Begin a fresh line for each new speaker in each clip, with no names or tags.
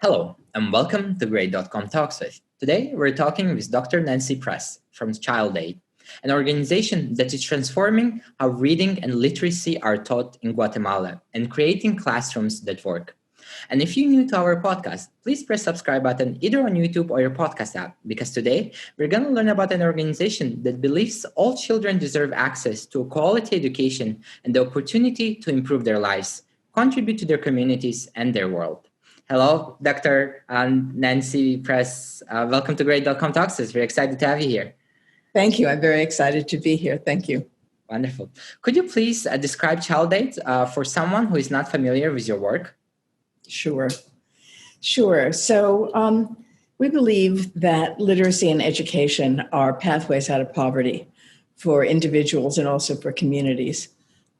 Hello, and welcome to Grade.com Talks With. Today, we're talking with Dr. Nancy Press from Child Aid, an organization that is transforming how reading and literacy are taught in Guatemala and creating classrooms that work. And if you're new to our podcast, please press subscribe button either on YouTube or your podcast app, because today we're going to learn about an organization that believes all children deserve access to a quality education and the opportunity to improve their lives, contribute to their communities and their world. Hello, Dr. Nancy Press. Welcome to Grade.com Talks. We're excited to have you here.
Thank you. I'm very excited to be here. Thank you.
Wonderful. Could you please describe Child Aid for someone who is not familiar with your work?
Sure. So we believe that literacy and education are pathways out of poverty for individuals and also for communities.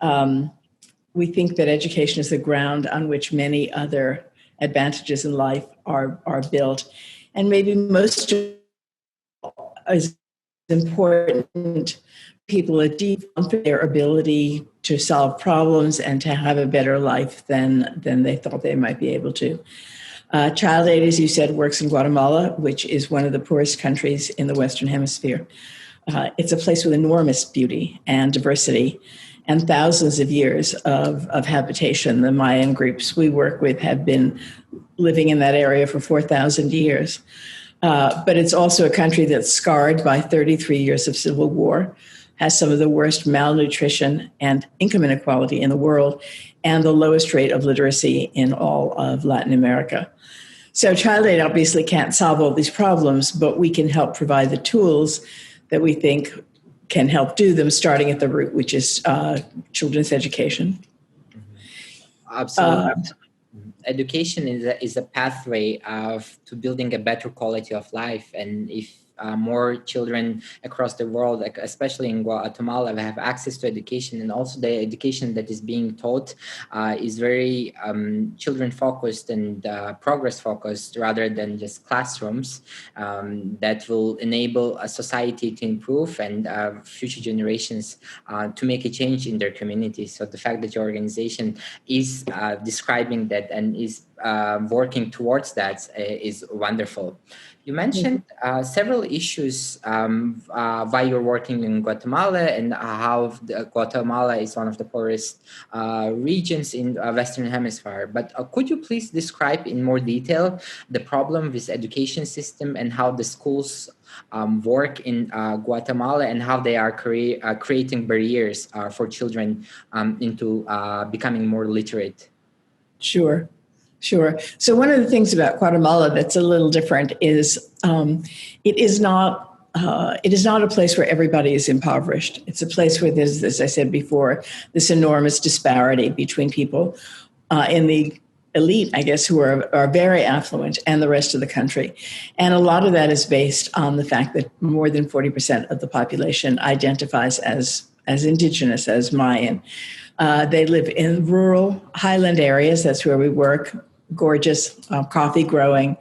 We think that education is the ground on which many other advantages in life are built. And maybe most is important, people a deep their ability to solve problems and to have a better life than they thought they might be able to. Child Aid, as you said, works in Guatemala, which is one of the poorest countries in the Western Hemisphere. It's a place with enormous beauty and diversity and thousands of years of habitation. The Mayan groups we work with have been living in that area for 4,000 years. But it's also a country that's scarred by 33 years of civil war, has some of the worst malnutrition and income inequality in the world, and the lowest rate of literacy in all of Latin America. So Child Aid obviously can't solve all these problems, but we can help provide the tools that we think can help do them, starting at the root, which is children's education.
Absolutely. Education is a pathway to building a better quality of life. And if more children across the world, especially in Guatemala, have access to education, and also the education that is being taught is very children-focused and progress-focused rather than just classrooms, that will enable a society to improve and future generations to make a change in their community. So the fact that your organization is describing that and is working towards that is wonderful. You mentioned several issues why you're working in Guatemala and how Guatemala is one of the poorest regions in Western Hemisphere. But could you please describe in more detail the problem with education system and how the schools work in Guatemala and how they are creating barriers for children into becoming more literate?
Sure. So one of the things about Guatemala that's a little different is it is not a place where everybody is impoverished. It's a place where there's, as I said before, this enormous disparity between people in the elite, I guess, who are very affluent and the rest of the country. And a lot of that is based on the fact that more than 40% of the population identifies as indigenous, as Mayan. They live in rural highland areas. That's where we work. Gorgeous coffee growing,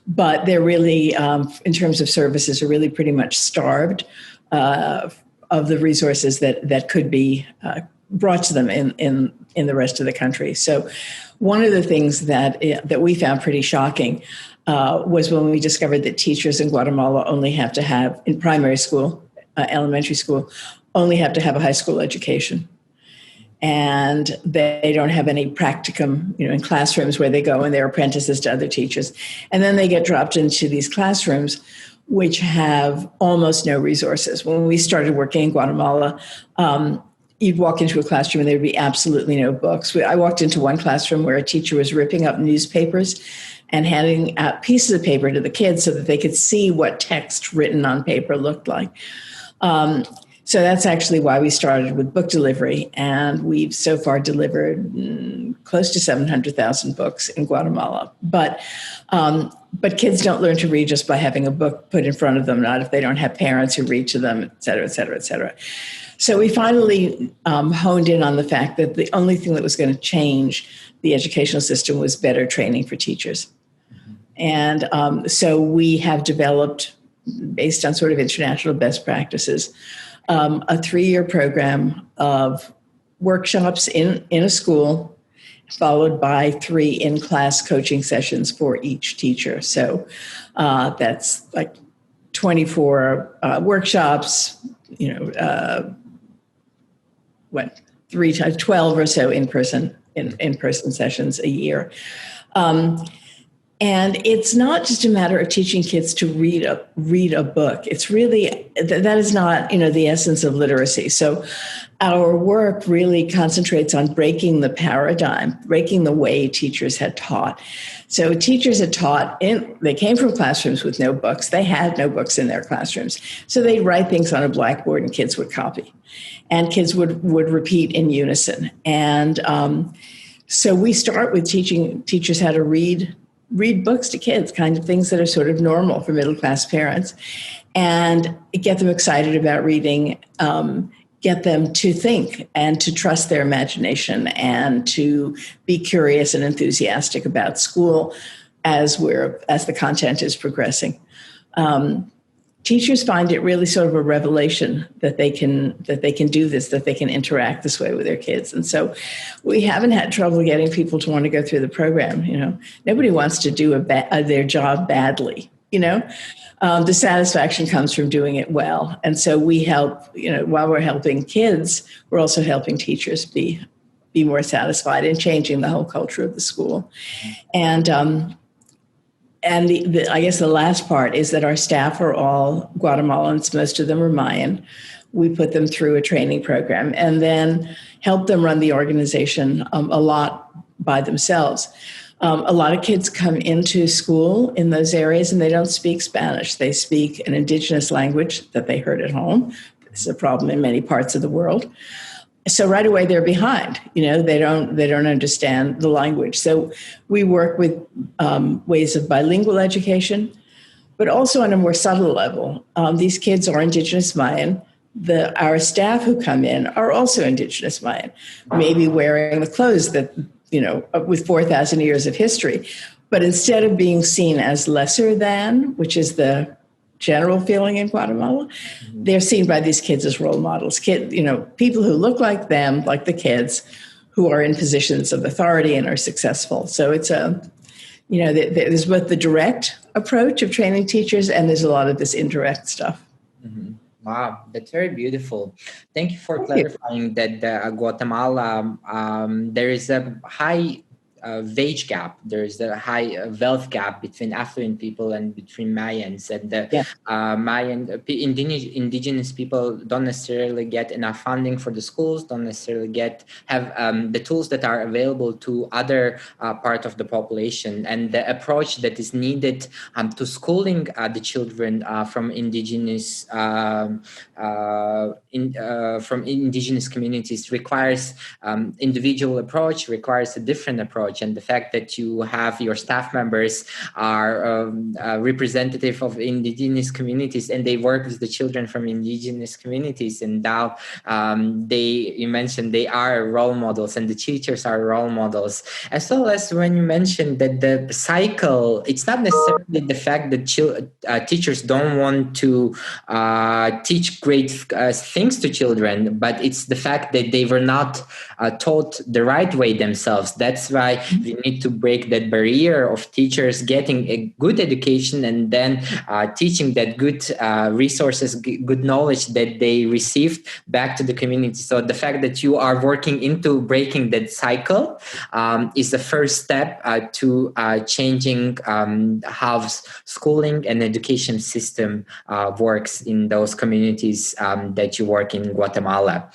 but they're really, in terms of services, are really pretty much starved of the resources that could be brought to them in the rest of the country. So, one of the things that we found pretty shocking was when we discovered that teachers in Guatemala only have to have, in primary school, elementary school, only have to have a high school education. And they don't have any practicum, in classrooms where they go and they're apprentices to other teachers. And then they get dropped into these classrooms, which have almost no resources. When we started working in Guatemala, you'd walk into a classroom and there'd be absolutely no books. I walked into one classroom where a teacher was ripping up newspapers and handing out pieces of paper to the kids so that they could see what text written on paper looked like. So that's actually why we started with book delivery, and we've so far delivered close to 700,000 books in Guatemala. But kids don't learn to read just by having a book put in front of them, not if they don't have parents who read to them, et cetera, et cetera, et cetera. So we finally honed in on the fact that the only thing that was going to change the educational system was better training for teachers. And so we have developed, based on sort of international best practices, a 3-year program of workshops in a school followed by 3 in-class coaching sessions for each teacher. So that's like 24 workshops, 3 times 12 or so in-person sessions a year. And it's not just a matter of teaching kids to read a book. It's really, that is not, the essence of literacy. So our work really concentrates on breaking the paradigm, breaking the way teachers had taught. So teachers had taught, they came from classrooms with no books. They had no books in their classrooms. So they'd write things on a blackboard and kids would copy. And kids would repeat in unison. And so we start with teaching teachers how to read books to kids, kind of things that are sort of normal for middle-class parents, and get them excited about reading, get them to think and to trust their imagination and to be curious and enthusiastic about school as the content is progressing. Teachers find it really sort of a revelation that they can do this, that they can interact this way with their kids. And so we haven't had trouble getting people to want to go through the program. Nobody wants to do their job badly. The satisfaction comes from doing it well. And so we help, while we're helping kids, we're also helping teachers be more satisfied and changing the whole culture of the school. And I guess the last part is that our staff are all Guatemalans. Most of them are Mayan. We put them through a training program and then help them run the organization a lot by themselves. A lot of kids come into school in those areas and they don't speak Spanish. They speak an indigenous language that they heard at home. This is a problem in many parts of the world. So right away they're behind. They don't understand the language. So we work with ways of bilingual education, but also on a more subtle level. These kids are indigenous Mayan. Our staff who come in are also indigenous Mayan, maybe wearing the clothes that with 4,000 years of history, but instead of being seen as lesser than, which is the general feeling in Guatemala, they're seen by these kids as role models. People who look like them, like the kids, who are in positions of authority and are successful. So it's there's both the direct approach of training teachers and there's a lot of this indirect stuff.
Mm-hmm. Wow, that's very beautiful. Thank you for clarifying that Guatemala, there is a high wage gap. There's a high wealth gap between affluent people and between Mayans. And the Mayan indigenous people don't necessarily get enough funding for the schools, don't necessarily have the tools that are available to other part of the population. And the approach that is needed to schooling the children from indigenous communities requires individual approach, requires a different approach. And the fact that you have your staff members are representative of indigenous communities and they work with the children from indigenous communities, and now you mentioned they are role models and the teachers are role models. As well as when you mentioned that the cycle, it's not necessarily the fact that teachers don't want to teach great things to children, but it's the fact that they were not taught the right way themselves. That's why we need to break that barrier of teachers getting a good education and then teaching that good resources, good knowledge that they received back to the community. So the fact that you are working into breaking that cycle is the first step to changing how schooling and education system works in those communities that you work in Guatemala.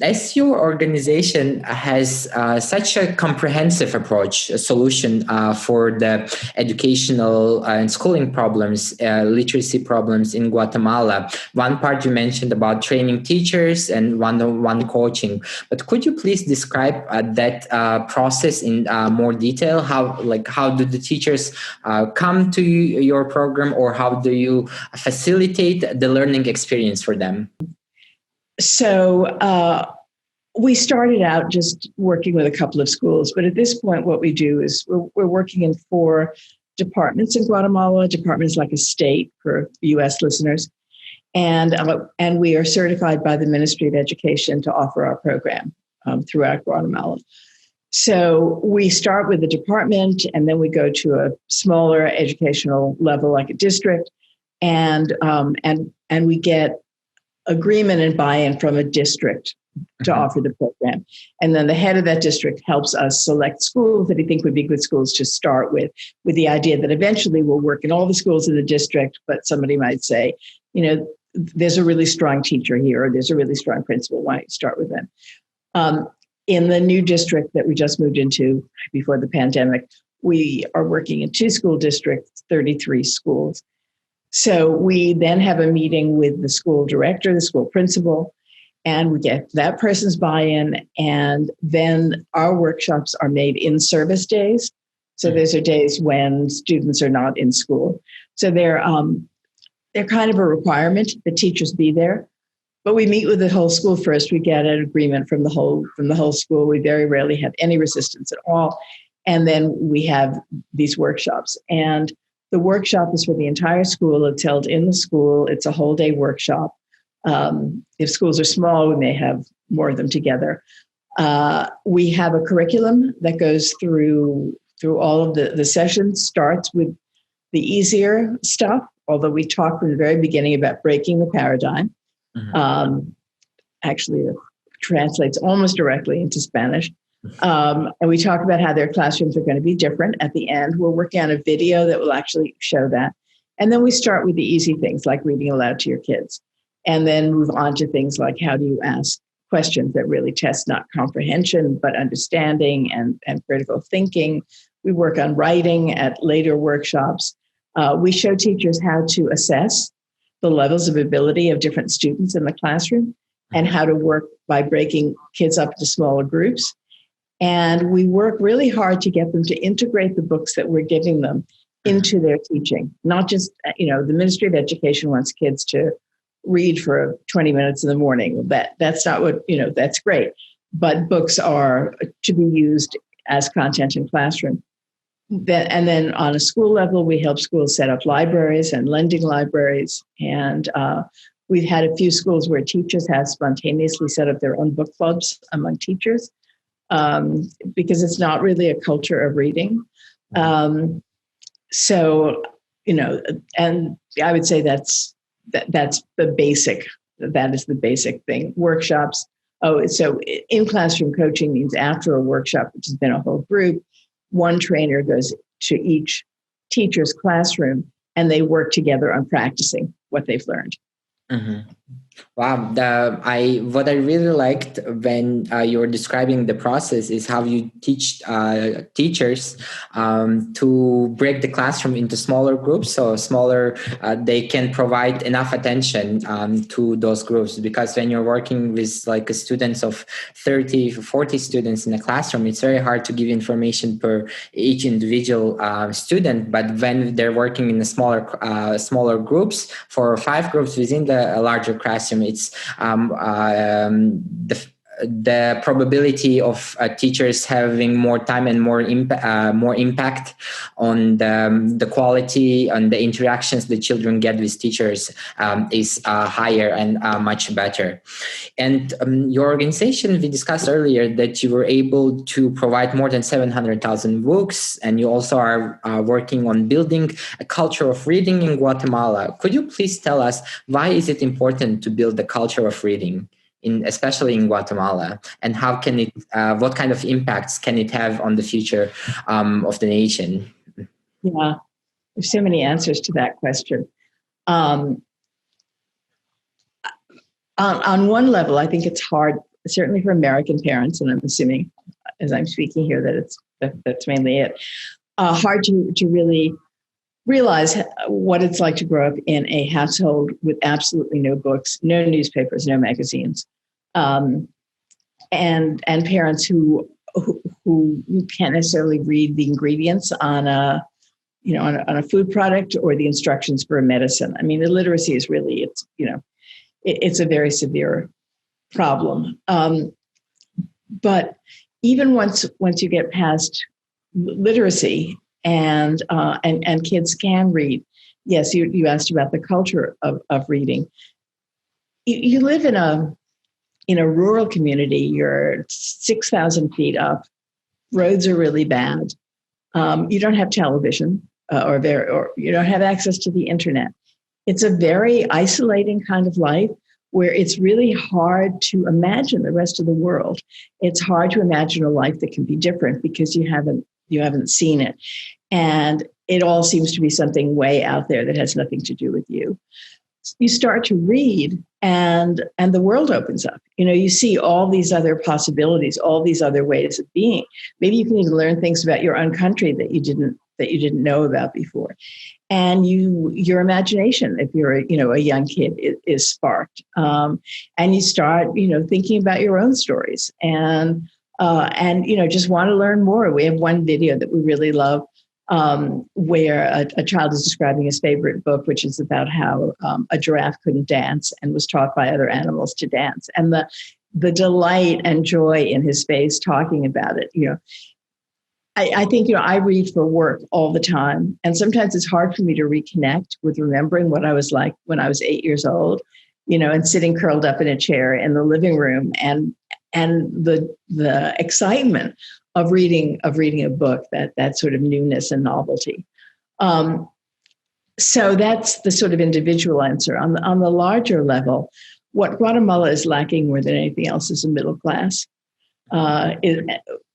As your organization has such a comprehensive approach, a solution for the educational and schooling problems, literacy problems in Guatemala. One part you mentioned about training teachers and one-on-one coaching. But could you please describe that process in more detail? How do the teachers come to your program, or how do you facilitate the learning experience for them?
So we started out just working with a couple of schools, but at this point, what we do is we're working in 4 departments in Guatemala. Department is like a state for U.S. listeners, and we are certified by the Ministry of Education to offer our program throughout Guatemala. So we start with a department, and then we go to a smaller educational level, like a district, and we get agreement and buy-in from a district to offer the program. And then the head of that district helps us select schools that he think would be good schools to start with the idea that eventually we'll work in all the schools in the district, but somebody might say, there's a really strong teacher here, or there's a really strong principal, why don't you start with them? In the new district that we just moved into before the pandemic, we are working in 2 school districts, 33 schools. So we then have a meeting with the school director, the school principal, and we get that person's buy-in. And then our workshops are made in service days. So those are days when students are not in school. So they're kind of a requirement that teachers be there. But we meet with the whole school first. We get an agreement from the whole school. We very rarely have any resistance at all. And then we have these workshops. And the workshop is for the entire school. It's held in the school. It's a whole day workshop. If schools are small, we may have more of them together. We have a curriculum that goes through all of the sessions, starts with the easier stuff, although we talk from the very beginning about breaking the paradigm. Actually, it translates almost directly into Spanish. And we talk about how their classrooms are going to be different. At the end, we're working on a video that will actually show that. And then we start with the easy things like reading aloud to your kids, and then move on to things like how do you ask questions that really test not comprehension, but understanding and critical thinking. We work on writing at later workshops. We show teachers how to assess the levels of ability of different students in the classroom and how to work by breaking kids up into smaller groups. And we work really hard to get them to integrate the books that we're giving them into their teaching. Not just, the Ministry of Education wants kids to read for 20 minutes in the morning. That's not what, that's great. But books are to be used as content in classroom. And then on a school level, we help schools set up libraries and lending libraries. And we've had a few schools where teachers have spontaneously set up their own book clubs among teachers because it's not really a culture of reading. So, and I would say that's the basic, that is the basic thing. Workshops. So in classroom coaching means after a workshop, which has been a whole group, one trainer goes to each teacher's classroom and they work together on practicing what they've learned.
Mm-hmm. Wow. What I really liked when you were describing the process is how you teach teachers to break the classroom into smaller groups. So smaller, they can provide enough attention to those groups, because when you're working with like a students of 30, 40 students in a classroom, it's very hard to give information per each individual student. But when they're working in a smaller groups, 4 or 5 groups within a larger classroom, it's the probability of teachers having more time and more impact on the quality and the interactions the children get with teachers is higher and much better. And your organization, we discussed earlier that you were able to provide more than 700,000 books, and you also are working on building a culture of reading in Guatemala. Could you please tell us why is it important to build the culture of reading, especially in Guatemala, and how can it, what kind of impacts can it have on the future of the nation?
Yeah, there's so many answers to that question. On one level, I think it's hard, certainly for American parents, and I'm assuming as I'm speaking here that's mainly it, hard to really realize what it's like to grow up in a household with absolutely no books, no newspapers, no magazines, and parents who can't necessarily read the ingredients on a food product or the instructions for a medicine. I mean, illiteracy is really it's a very severe problem. But even once you get past literacy and kids can read. Yes, you asked about the culture of reading. You live in a rural community. You're 6,000 feet up Roads are really bad. You don't have television, or you don't have access to the internet. It's a very isolating kind of life where it's really hard to imagine the rest of the world. It's hard to imagine a life that can be different because you haven't seen it. And it all seems to be something way out there that has nothing to do with you. You start to read and the world opens up. You see all these other possibilities, all these other ways of being. Maybe you can even learn things about your own country that you didn't know about before. And your imagination, if you're a young kid, is sparked. And you start thinking about your own stories and just want to learn more. We have one video that we really love, where a child is describing his favorite book, which is about how a giraffe couldn't dance and was taught by other animals to dance. And the delight and joy in his face talking about it. I think, I read for work all the time. And sometimes it's hard for me to reconnect with remembering what I was like when I was 8 years old, and sitting curled up in a chair in the living room and the excitement of reading a book, that sort of newness and novelty. So that's the sort of individual answer. On the larger level, what Guatemala is lacking more than anything else is a middle class.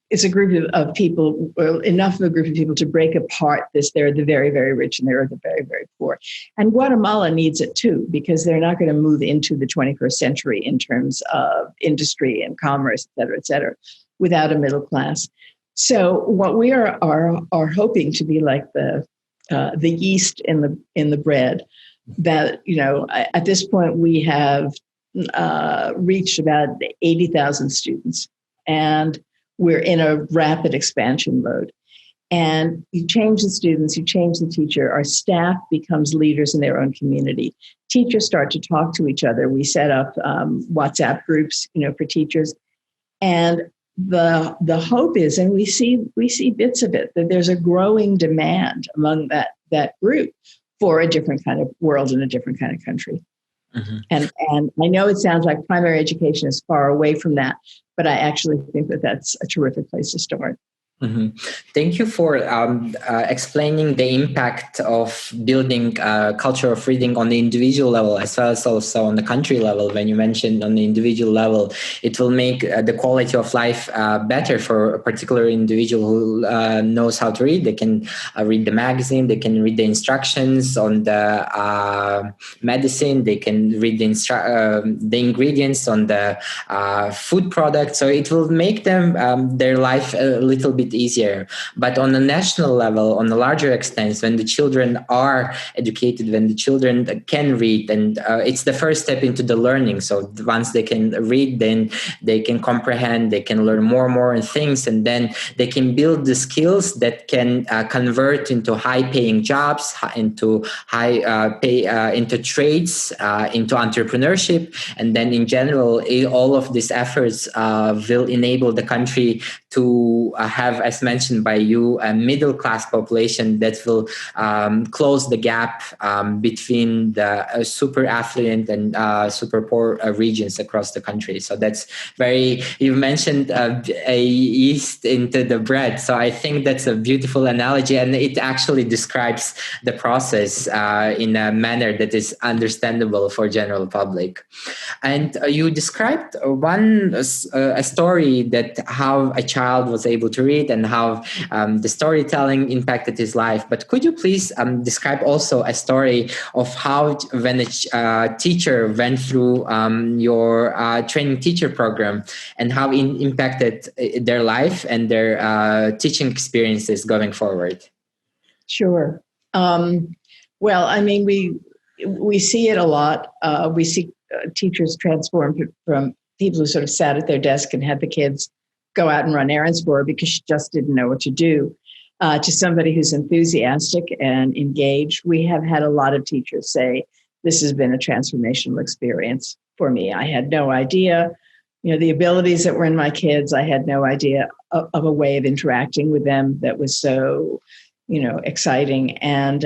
It's a group of people, or enough of a group of people to break apart this. There are the very, very rich and there are the very, very poor. And Guatemala needs it too, because they're not going to move into the 21st century in terms of industry and commerce, et cetera, without a middle class. So what we are hoping to be like the yeast in the bread, that, at this point we have reached about 80,000 students, and we're in a rapid expansion mode. And you change the students, you change the teacher, our staff becomes leaders in their own community. Teachers start to talk to each other. We set up WhatsApp groups, for teachers. And the hope is, and we see bits of it, that there's a growing demand among that group for a different kind of world and a different kind of country. Mm-hmm. And I know it sounds like primary education is far away from that, but I actually think that that's a terrific place to start.
Mm-hmm. Thank you for explaining the impact of building a culture of reading on the individual level, as well as also on the country level. When you mentioned on the individual level, it will make the quality of life better for a particular individual who knows how to read. They can read the magazine, they can read the instructions on the medicine, they can read the ingredients on the food product. So it will make them their life a little bit easier. But on a national level, on a larger extent, when the children are educated, when the children can read, and it's the first step into the learning. So once they can read, then they can comprehend, they can learn more things, and then they can build the skills that can convert into high-paying jobs, into into trades, into entrepreneurship, and then in general, all of these efforts will enable the country to have, as mentioned by you, a middle-class population that will close the gap between the super affluent and super poor regions across the country. So that's you mentioned a yeast into the bread. So I think that's a beautiful analogy, and it actually describes the process in a manner that is understandable for general public. And you described a story that how a child was able to read and how the storytelling impacted his life. But could you please describe also a story of how when a teacher went through your training teacher program and how it impacted their life and their teaching experiences going forward?
Sure. Well, I mean, we see it a lot. We see teachers transformed from people who sort of sat at their desk and had the kids go out and run errands for her because she just didn't know what to do, to somebody who's enthusiastic and engaged. We have had a lot of teachers say, this has been a transformational experience for me. I had no idea, the abilities that were in my kids. I had no idea of a way of interacting with them that was so, exciting. And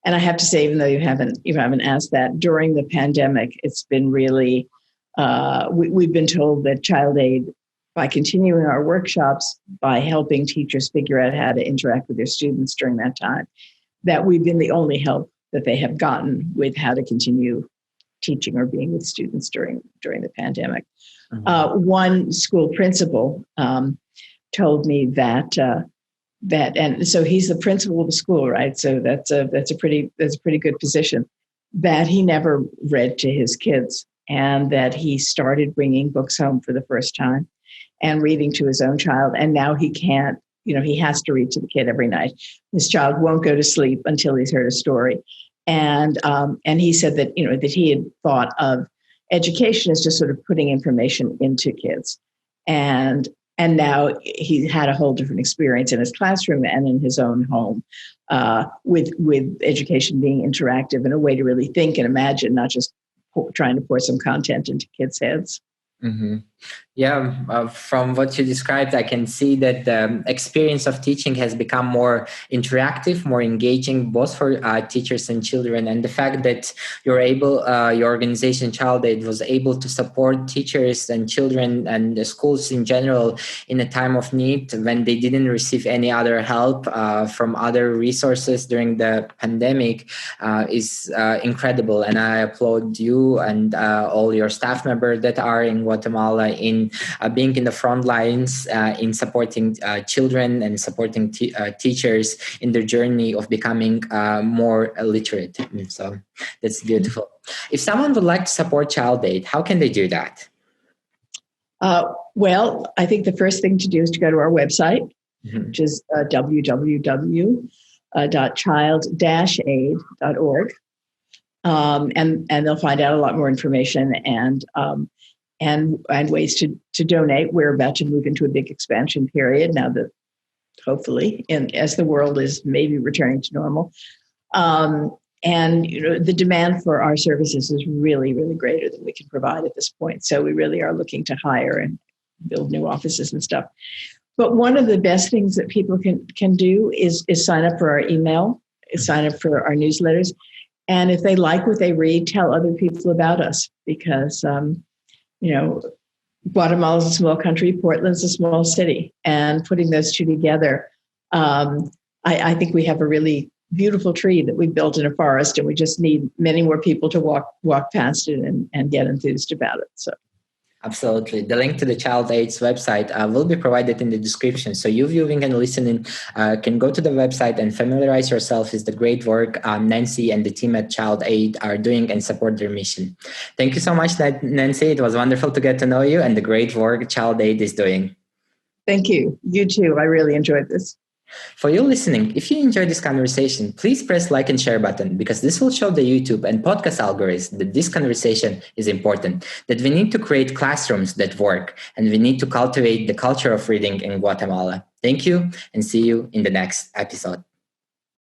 I have to say, even though you haven't asked that, during the pandemic, it's been really, we've been told that child aid by continuing our workshops, by helping teachers figure out how to interact with their students during that time, that we've been the only help that they have gotten with how to continue teaching or being with students during the pandemic. One school principal told me that and so he's the principal of the school, right? So that's a pretty good position. That he never read to his kids, and that he started bringing books home for the first time and reading to his own child, and now he can't. He has to read to the kid every night. This child won't go to sleep until he's heard a story. And he said that that he had thought of education as just sort of putting information into kids, and now he had a whole different experience in his classroom and in his own home, with education being interactive and a way to really think and imagine, not just trying to pour some content into kids' heads.
Mm-hmm. Yeah, from what you described, I can see that the experience of teaching has become more interactive, more engaging, both for teachers and children. And the fact that your organization Child Aid was able to support teachers and children and the schools in general in a time of need when they didn't receive any other help from other resources during the pandemic is incredible. And I applaud you and all your staff members that are in Guatemala in being in the front lines in supporting children and supporting teachers in their journey of becoming more literate. So that's beautiful. If someone would like to support Child Aid, how can they do that?
Well, I think the first thing to do is to go to our website, which is www.child-aid.org. And they'll find out a lot more information and ways to donate. We're about to move into a big expansion period now that hopefully, as the world is maybe returning to normal. And the demand for our services is really, really greater than we can provide at this point. So we really are looking to hire and build new offices and stuff. But one of the best things that people can do is sign up for our email, sign up for our newsletters. And if they like what they read, tell other people about us, because Guatemala is a small country, Portland's a small city, and putting those two together, I think we have a really beautiful tree that we built in a forest, and we just need many more people to walk past it and get enthused about it. So.
Absolutely. The link to the Child Aid's website will be provided in the description. So you viewing and listening can go to the website and familiarize yourself with the great work Nancy and the team at Child Aid are doing and support their mission. Thank you so much, Nancy. It was wonderful to get to know you and the great work Child Aid is doing.
Thank you. You too. I really enjoyed this.
For you listening, if you enjoyed this conversation, please press like and share button, because this will show the YouTube and podcast algorithms that this conversation is important, that we need to create classrooms that work, and we need to cultivate the culture of reading in Guatemala. Thank you, and see you in the next episode.